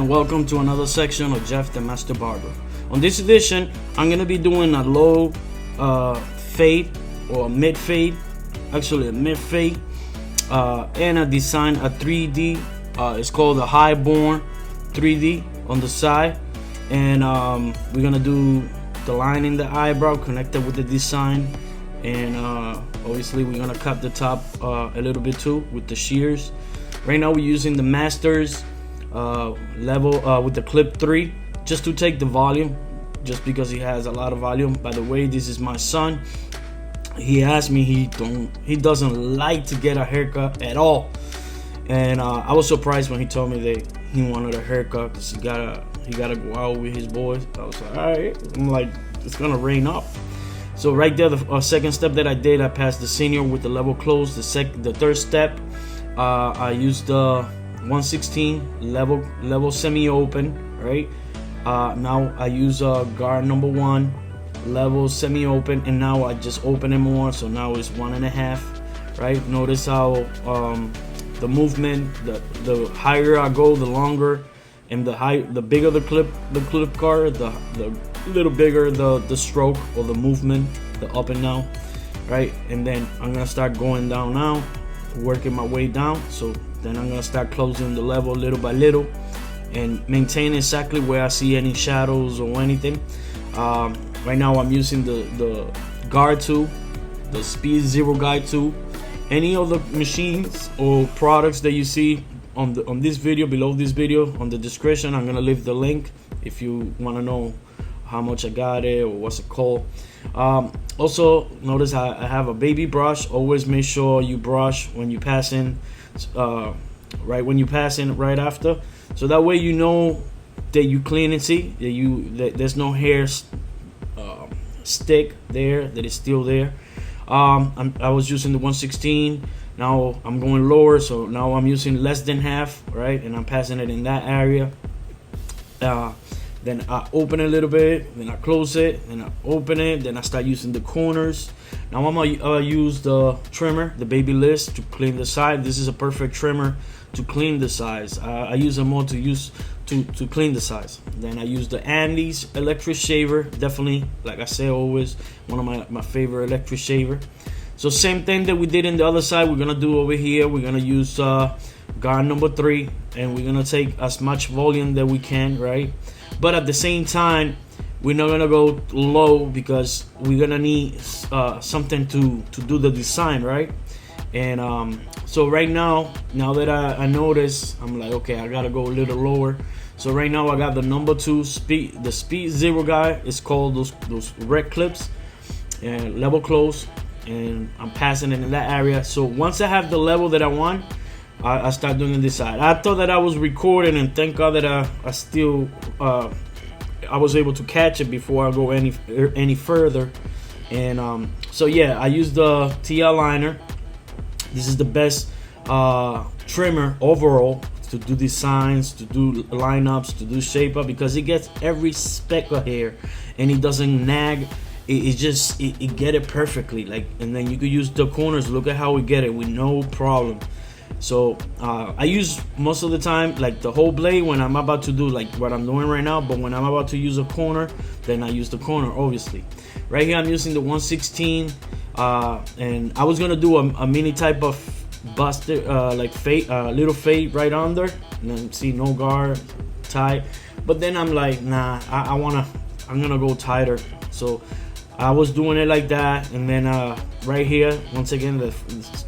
and welcome to another section of Jeff the Master Barber. On this edition, I'm going to be doing a low fade or mid fade, actually a mid fade, and a design, a 3D. It's called a Highborn 3D on the side, and we're going to do the line in the eyebrow connected with the design, and obviously we're going to cut the top a little bit too with the shears. Right now we're using the Masters level with the clip 3 just to take the volume, just because he has a lot of volume. By the way, this is my son. He asked me, he doesn't like to get a haircut at all, and I was surprised when he told me that he wanted a haircut because he gotta go out with his boys. I was like, all right. I'm like, it's gonna rain up. So right there, the second step that I did, I passed the senior with the level close. The third step, I used the 116 level semi-open, right? Now I use guard number 1 level semi-open, and now I just open it more, so now it's 1.5, right? Notice how the movement, the higher I go, the longer, and the bigger the clip guard, the little bigger the stroke or the movement, the up and down, right? And then I'm gonna start going down now, working my way down. So then I'm gonna start closing the level little by little and maintain exactly where I see any shadows or anything. Right now I'm using the guard tool, the Speed Zero guide tool. Any of the machines or products that you see on this video, below this video, on the description, I'm gonna leave the link if you want to know how much I got it or what's it called. Also notice I have a baby brush. Always make sure you brush when you pass in, right after, so that way you know that you clean and see that there's no hair stick there, that is still there. I was using the 116. Now I'm going lower, so now I'm using less than half, right? And I'm passing it in that area. Then I open it a little bit, then I close it, then I open it, then I start using the corners. Now I'm gonna use the trimmer, the Babyliss, to clean the side. This is a perfect trimmer to clean the sides. I use them more to clean the sides. Then I use the Andes electric shaver. Definitely, like I say always, one of my favorite electric shaver. So same thing that we did in the other side, we're gonna do over here. We're gonna use guard number 3, and we're gonna take as much volume that we can, right? But at the same time, we're not gonna go low because we're gonna need something to do the design, right? And so right now that I notice, I'm like, okay, I gotta go a little lower. So right now I got the number 2 the Speed Zero guy. It's called those red clips, and level close, and I'm passing it in that area. So once I have the level that I want, I start doing this side. I thought that I was recording, and thank God that I still I was able to catch it before I go any further. And so yeah, I use the TL liner. This is the best trimmer overall to do designs, to do lineups, to do shape up, because it gets every speck of hair and it doesn't nag. It get it perfectly, like, and then you could use the corners. Look at how we get it with no problem. So I use most of the time like the whole blade when I'm about to do like what I'm doing right now, but when I'm about to use a corner, then I use the corner, obviously. Right here I'm using the 116, and I was gonna do a mini type of busted like fade, little fade right under, and then see no guard tight. But then I'm like, nah, I'm gonna go tighter. So I was doing it like that, and then right here, once again,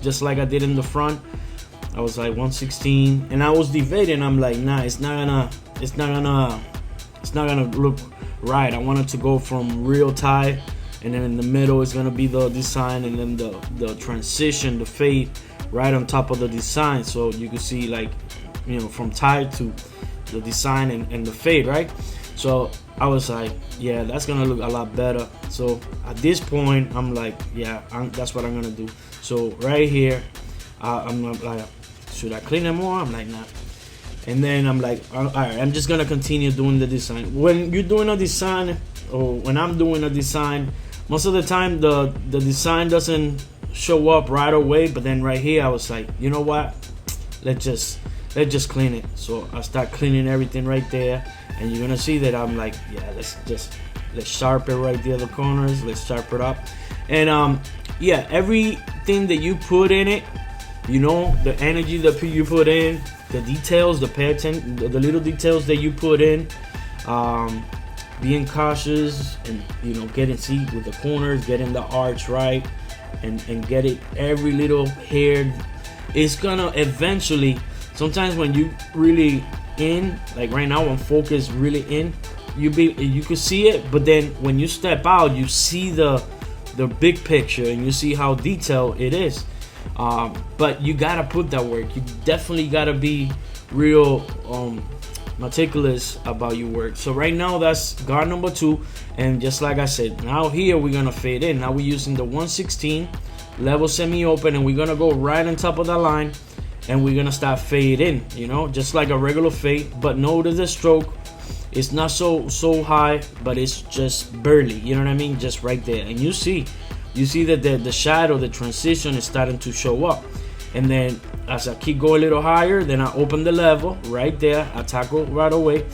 just like I did in the front, I was like 116, and I was debating. I'm like, nah, it's not gonna look right. I want it to go from real tight, and then in the middle is gonna be the design, and then the transition, the fade, right on top of the design, so you can see, like, you know, from tight to the design and the fade, right? So I was like, yeah, that's gonna look a lot better. So at this point, I'm like, yeah, that's what I'm gonna do. So right here, I'm like, should I clean it more? I'm like, nah. And then I'm like, all right, I'm just gonna continue doing the design. When you're doing a design, or when I'm doing a design, most of the time the design doesn't show up right away. But then right here, I was like, you know what? Let's let's just clean it. So I start cleaning everything right there, and you're gonna see that I'm like, yeah, let's sharpen right there the corners, let's sharpen it up. And yeah, everything that you put in it, you know, the energy that you put in, the details, the pay attention, the little details that you put in, being cautious, and you know, getting, see, with the corners, getting the arch right, and get it, every little hair. It's gonna eventually, sometimes when you really in, like right now I'm focused really in, you could see it, but then when you step out, you see the big picture, and you see how detailed it is. But you gotta put that work. You definitely gotta be real meticulous about your work. So right now that's guard number 2, and just like I said, now here we're gonna fade in. Now we're using the 116 level semi-open, and we're gonna go right on top of the line, and we're gonna start fade in, you know, just like a regular fade. But notice the stroke, it's not so high, but it's just barely, you know what I mean, just right there. And you see that the shadow, the transition is starting to show up. And then as I keep going a little higher, then I open the level right there, I tackle right away.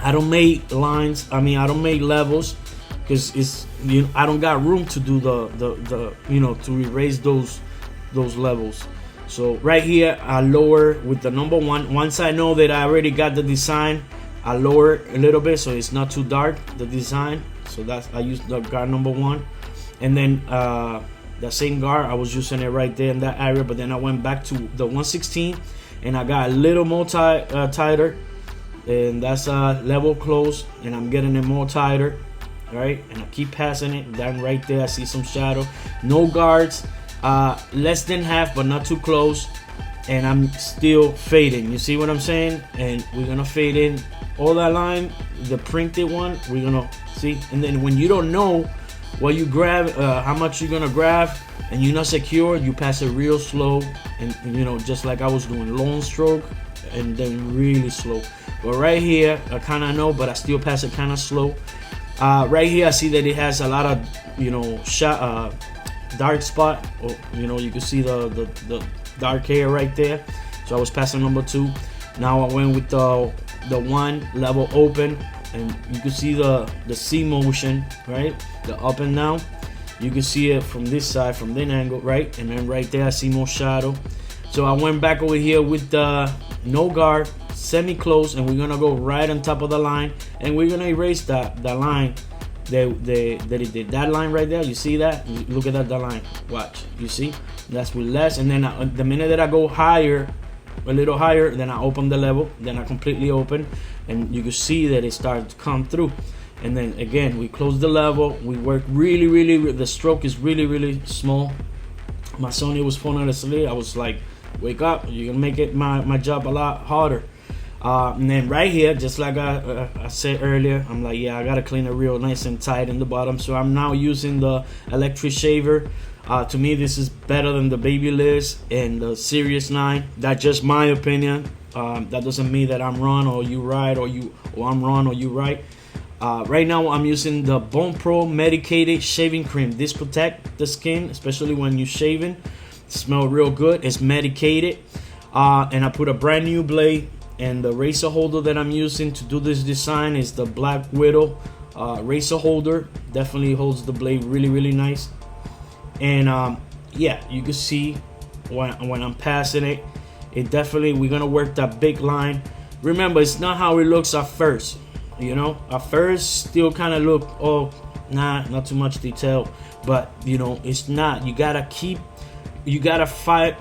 I don't make lines, I don't make levels, because it's, you know, I don't got room to do the you know, to erase those levels. So right here I lower with the number 1. Once I know that I already got the design, I lower a little bit so it's not too dark, the design. So that's, I use the guard number 1. And then the same guard, I was using it right there in that area, but then I went back to the 116, and I got a little more tighter, and that's level close, and I'm getting it more tighter, right? And I keep passing it down right there. I see some shadow, no guards, less than half but not too close, and I'm still fading. You see what I'm saying? And we're gonna fade in all that line, the printed one, we're gonna see. And then when you don't know what you grab, how much you're gonna grab, and you're not secure, you pass it real slow, and you know, just like I was doing, long stroke and then really slow. But right here I kind of know, but I still pass it kind of slow. Right here I see that it has a lot of, you know, dark spot, or you know, you can see the dark hair right there. So I was passing number 2. Now I went with the 1 level open, and you can see the C motion, right? The up and down. You can see it from this side, from that angle, right? And then right there I see more shadow. So I went back over here with the no guard, semi-close, and we're gonna go right on top of the line, and we're gonna erase that line that it did. That line right there, you see that? Look at that line. Watch. You see? That's with less. And then the minute that I go higher, a little higher, then I open the level, then I completely open, and you can see that it starts to come through. And then again, we close the level, we work really, the stroke is really small. My son, was falling asleep. I was like, wake up, you're gonna make it my job a lot harder. And then right here, just like I said earlier, I'm like, yeah, I gotta clean it real nice and tight in the bottom. So I'm now using the electric shaver. To me, this is better than the Babyliss and the Series 9. That's just my opinion. That doesn't mean that I'm wrong or you right, or I'm wrong or you right. Right now I'm using the Bone Pro medicated shaving cream. This protect the skin, especially when you're shaving. It smells real good. It's medicated. And I put a brand new blade, and the razor holder that I'm using to do this design is the Black Widow razor holder. Definitely holds the blade really nice. And yeah, you can see when I'm passing it, it definitely, we're gonna work that big line. Remember, it's not how it looks at first. You know, at first still kind of look, oh, not too much detail, but you know, it's not. You gotta fight,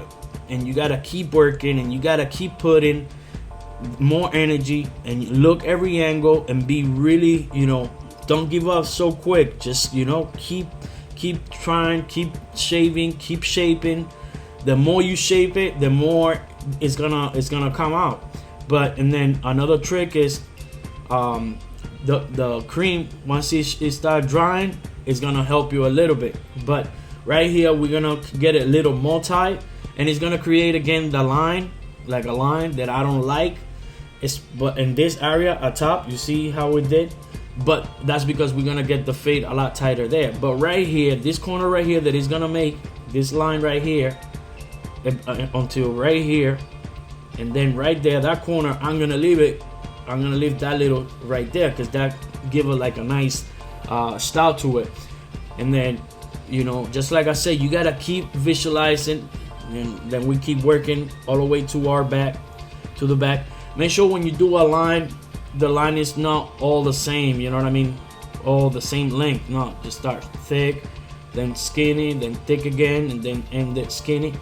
and you gotta keep working, and you gotta keep putting more energy, and look every angle, and be really, you know, don't give up so quick. Just, you know, keep trying, keep shaving, keep shaping. The more you shape it, the more it's gonna come out. But, and then another trick is the cream, once it start drying, it's gonna help you a little bit. But right here we're gonna get it a little more tight, and it's gonna create again the line, like a line that I don't like. But in this area at top, you see how it did, but that's because we're gonna get the fade a lot tighter there. But right here, this corner right here, that is gonna make this line right here until right here, and then right there, that corner, I'm gonna leave that little right there, because that give it like a nice style to it. And then, you know, just like I said, you gotta keep visualizing, and then we keep working all the way to our back, to the back. Make sure when you do a line, the line is not all the same, you know what I mean, all the same length. No, just start thick, then skinny, then thick again, and then end it skinny.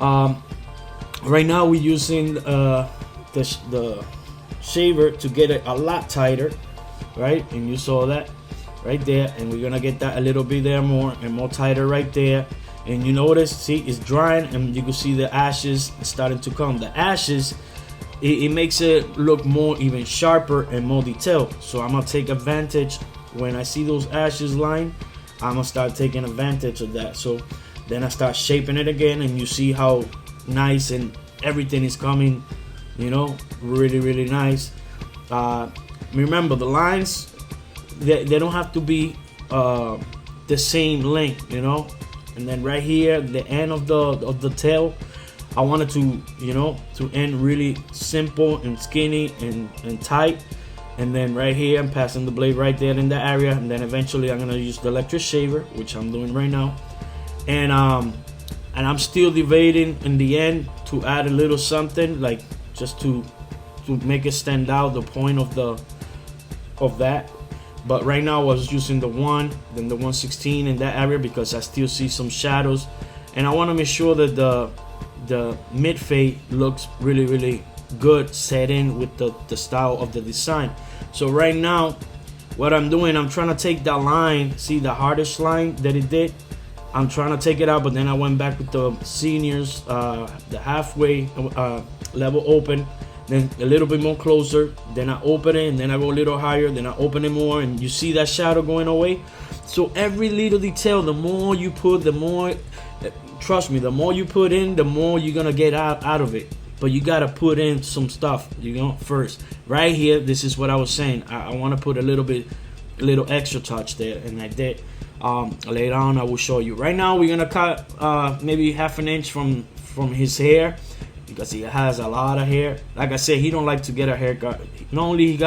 Right now we're using the shaver to get it a lot tighter, right? And you saw that right there, and we're gonna get that a little bit there more and more tighter right there. And you notice, see, it's drying, and you can see the ashes starting to come. The ashes, it makes it look more even sharper and more detailed. So I'm gonna take advantage when I see those ashes line. I'm gonna start taking advantage of that. So then I start shaping it again, and you see how nice and everything is coming, you know, really nice. Remember, the lines, they don't have to be the same length, you know. And then right here, the end of the tail, I wanted to, you know, to end really simple and skinny and tight. And then right here, I'm passing the blade right there in that area, and then eventually I'm gonna use the electric shaver, which I'm doing right now. And I'm still debating in the end to add a little something, like just to make it stand out, the point of that. But right now I was using the 1, then the 1/16 in that area, because I still see some shadows, and I want to make sure that the mid fade looks really good, set in with the style of the design. So right now, what I'm doing, I'm trying to take that line, see the hardest line that it did, I'm trying to take it out, but then I went back with the seniors, the halfway level open, then a little bit more closer, then I open it, and then I go a little higher, then I open it more, and you see that shadow going away. So every little detail, the more you put, the more, trust me, the more you put in, the more you're gonna get out of it. But you gotta put in some stuff, you know, first. Right here, this is what I was saying. I wanna put a little extra touch there, and I did. Later on I will show you. Right now we're gonna cut maybe half an inch from his hair, because he has a lot of hair. Like I said, he don't like to get a haircut. Not only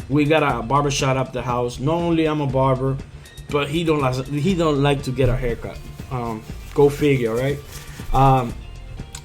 we got a barber shop up the house. Not only I'm a barber, but he don't like to get a haircut. Go figure, right?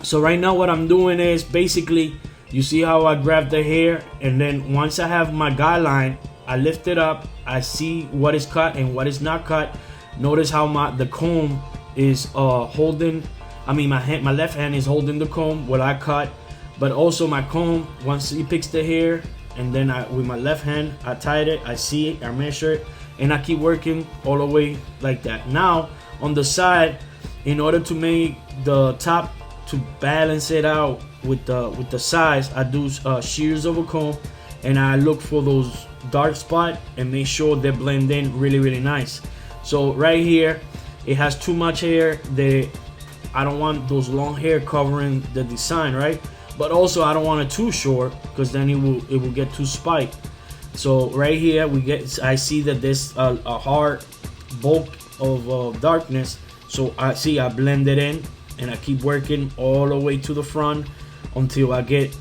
So right now what I'm doing is basically, you see how I grab the hair, and then once I have my guideline, I lift it up, I see what is cut and what is not cut. Notice how the comb is holding, I mean my left hand is holding the comb while I cut, but also my comb, once he picks the hair, and then with my left hand I tied it, I see it, I measure it, and I keep working all the way like that. Now on the side, in order to make the top, to balance it out with the sides, I do shears over comb, and I look for those dark spot and make sure they blend in really nice. So right here, it has too much hair. I don't want those long hair covering the design, right? But also I don't want it too short, because then it will get too spiked. So right here I see that there's a hard bulk of darkness. So I blend it in, and I keep working all the way to the front until I get,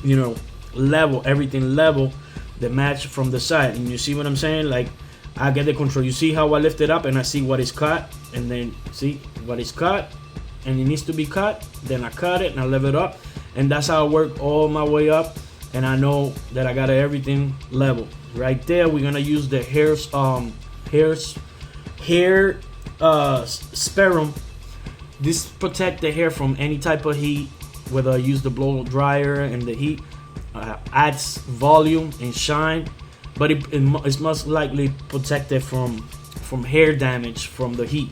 you know, level, everything level, the match from the side. And you see what I'm saying? Like, I get the control. You see how I lift it up, and I see what is cut, and then see what is cut and it needs to be cut, then I cut it and I level it up, and that's how I work all my way up. And I know that I got everything level. Right there, we're gonna use the hair serum. This protect the hair from any type of heat, whether I use the blow dryer and the heat adds volume and shine, but it's most likely protected from hair damage from the heat,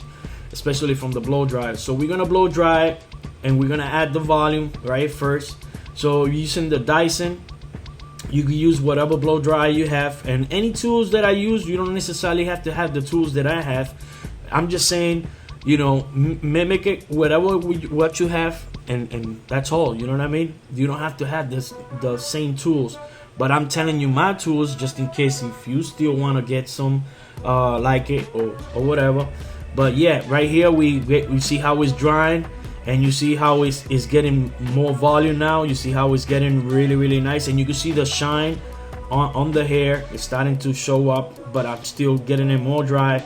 especially from the blow dryer. So we're gonna blow dry it, and we're gonna add the volume right first. So using the Dyson, you can use whatever blow dryer you have, and any tools that I use, you don't necessarily have to have the tools that I have. I'm just saying, you know, mimic it, whatever what you have, and that's all. You know what I mean? You don't have to have the same tools, but I'm telling you my tools just in case if you still want to get some like it or whatever. But yeah, right here we see how it's drying, and you see how it's getting more volume now. You see how it's getting really nice, and you can see the shine on the hair. It's starting to show up, but I'm still getting it more dry.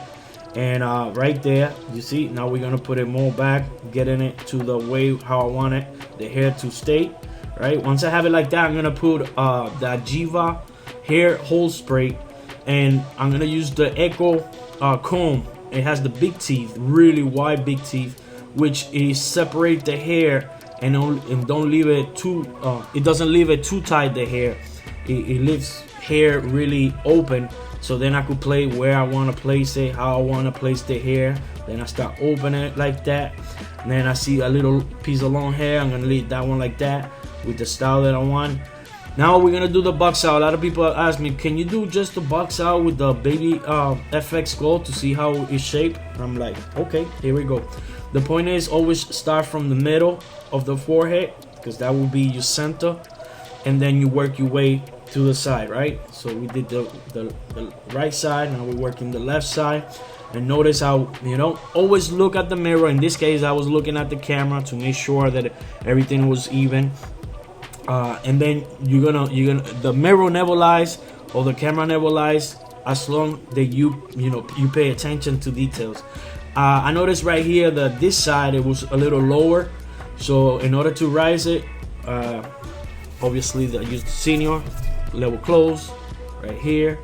And right there, you see, now we're gonna put it more back, getting it to the way how I want it, the hair to stay. Right, once I have it like that, I'm gonna put the Jiva hair hold spray, and I'm gonna use the Echo comb. It has the big teeth, really wide big teeth, which is separate the hair and don't leave it too. It doesn't leave it too tight. The hair, it leaves hair really open. So then I could play where I want to place it, how I want to place the hair. Then I start opening it like that. And then I see a little piece of long hair. I'm gonna leave that one like that with the style that I want. Now we're gonna do the box out. A lot of people ask me, can you do just the box out with the baby FX Gold to see how it's shaped? I'm like, okay, here we go. The point is, always start from the middle of the forehead, because that will be your center, and then you work your way to the side, right? So we did the right side, now we're working the left side. And notice how, you know, always look at the mirror. In this case, I was looking at the camera to make sure that everything was even. And then you're gonna the mirror never lies, or the camera never lies, as long that you pay attention to details. I noticed right here that this side, it was a little lower, so in order to rise it, obviously I used the senior level close right here,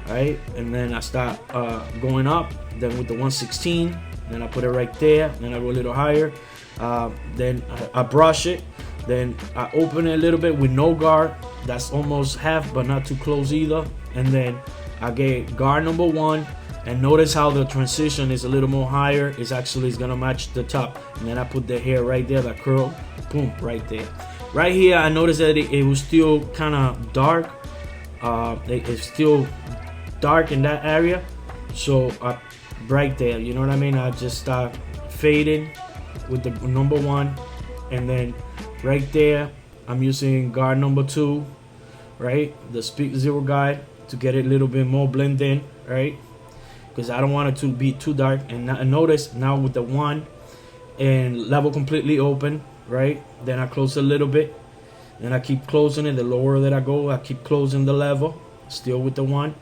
right? And then I start going up, then with the 116, then I put it right there, then I go a little higher, then I brush it, then I open it a little bit with no guard. That's almost half, but not too close either. And then I get guard number 1, and notice how the transition is a little more higher. It's gonna match the top. And then I put the hair right there, that curl, boom, right there. Right here, I noticed that it was still kind of dark. It's still dark in that area, so right there, you know what I mean, I just start fading with the number 1, and then right there I'm using guard number 2, right, the Speak Zero guide, to get it a little bit more blend in, right, because I don't want it to be too dark. And notice now with the 1 and level completely open, right, then I close a little bit, and I keep closing it. The lower that I go, I keep closing the level, still with the 1.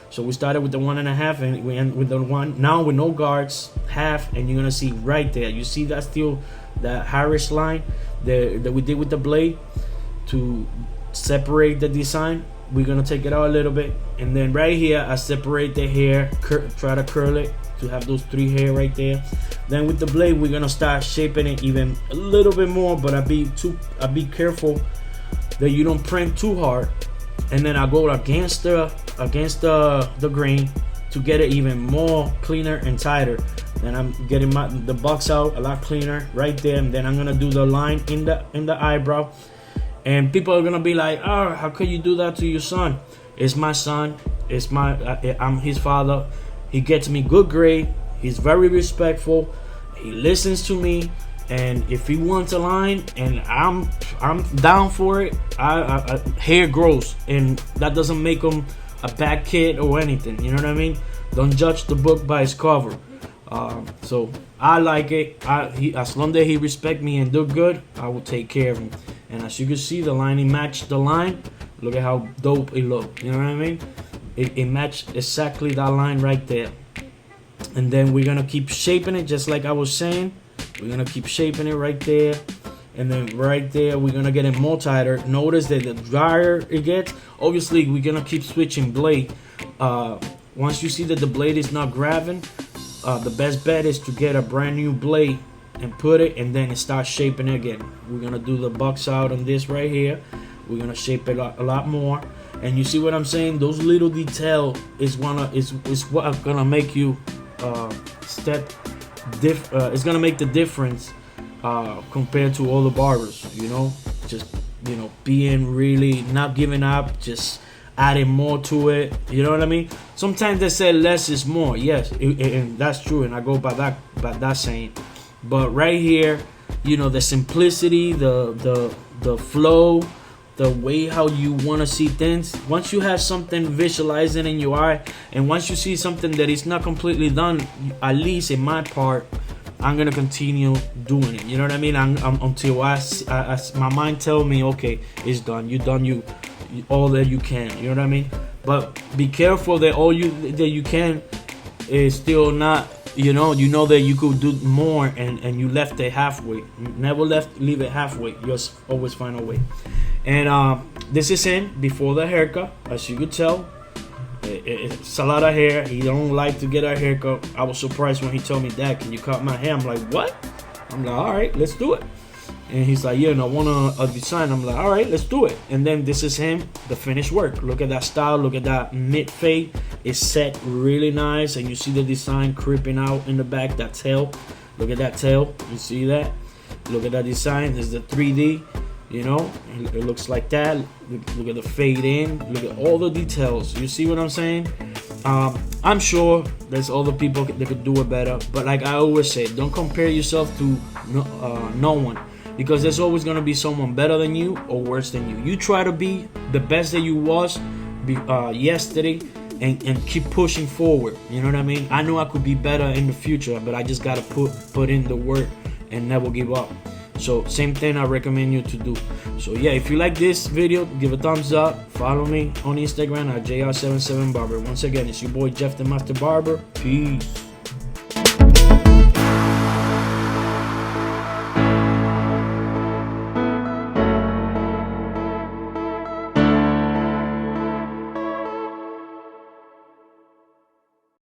So we started with the 1.5, and we end with the 1. Now with no guards, half, and you're gonna see right there. You see that still, that Harris line that we did with the blade to separate the design. We're gonna take it out a little bit, and then right here I separate the hair, try to curl it to have those 3 hair right there. Then with the blade, we're gonna start shaping it even a little bit more, but I be careful that you don't print too hard. And then I go against the grain to get it even more cleaner and tighter. Then I'm getting the box out a lot cleaner right there. And then I'm gonna do the line in the eyebrow. And people are gonna be like, oh, how could you do that to your son? It's my son. I'm his father. He gets me good grade. He's very respectful. He listens to me. And if he wants a line and I'm down for it, hair grows, and that doesn't make him a bad kid or anything. You know what I mean? Don't judge the book by its cover. So I like it. As long as he respect me and do good, I will take care of him. And as you can see, the lining matched the line. Look at how dope it looked. You know what I mean? It matched exactly that line right there. And then we're gonna keep shaping it just like I was saying. We're gonna keep shaping it right there, and then right there we're gonna get it more tighter. Notice that the drier it gets, obviously we're gonna keep switching blade. Once you see that the blade is not grabbing, the best bet is to get a brand new blade and put it, and then start shaping it again. We're gonna do the box out on this right here. We're gonna shape it a lot more, and you see what I'm saying? Those little detail is what gonna make you it's gonna make the difference compared to all the barbers, you know, just, you know, being really not giving up, just adding more to it, you know what I mean? Sometimes they say less is more, yes, and that's true, and I go by that saying. But right here, you know, the simplicity, the flow, the way how you want to see things. Once you have something visualizing in your eye, and once you see something that is not completely done, at least in my part, I'm gonna continue doing it. You know what I mean? Until my mind tell me, okay, it's done. You done you all that you can. You know what I mean? But be careful that all that you can is still not. You know that you could do more, and you left it halfway. Never leave it halfway. You just always find a way. And this is in before the haircut, as you could tell. It's a lot of hair. He don't like to get a haircut. I was surprised when he told me, Dad, can you cut my hair? I'm like, what? I'm like, all right, let's do it. And he's like, yeah, and I want a design. I'm like, all right, let's do it. And then this is him, the finished work. Look at that style. Look at that mid fade. It's set really nice, and you see the design creeping out in the back. That tail. Look at that tail. You see that? Look at that design. This is the 3D. You know, it looks like that. Look at the fade in. Look at all the details. You see what I'm saying? I'm sure there's other people that could do it better, but like I always say, don't compare yourself to no one, because there's always gonna be someone better than you or worse than you. You try to be the best that you was yesterday, and keep pushing forward. You know what I mean? I know I could be better in the future, but I just gotta put in the work and never give up. So same thing I recommend you to do. So yeah, if you like this video, give a thumbs up. Follow me on Instagram at JR77Barber. Once again, it's your boy Jeff the Master Barber. Peace.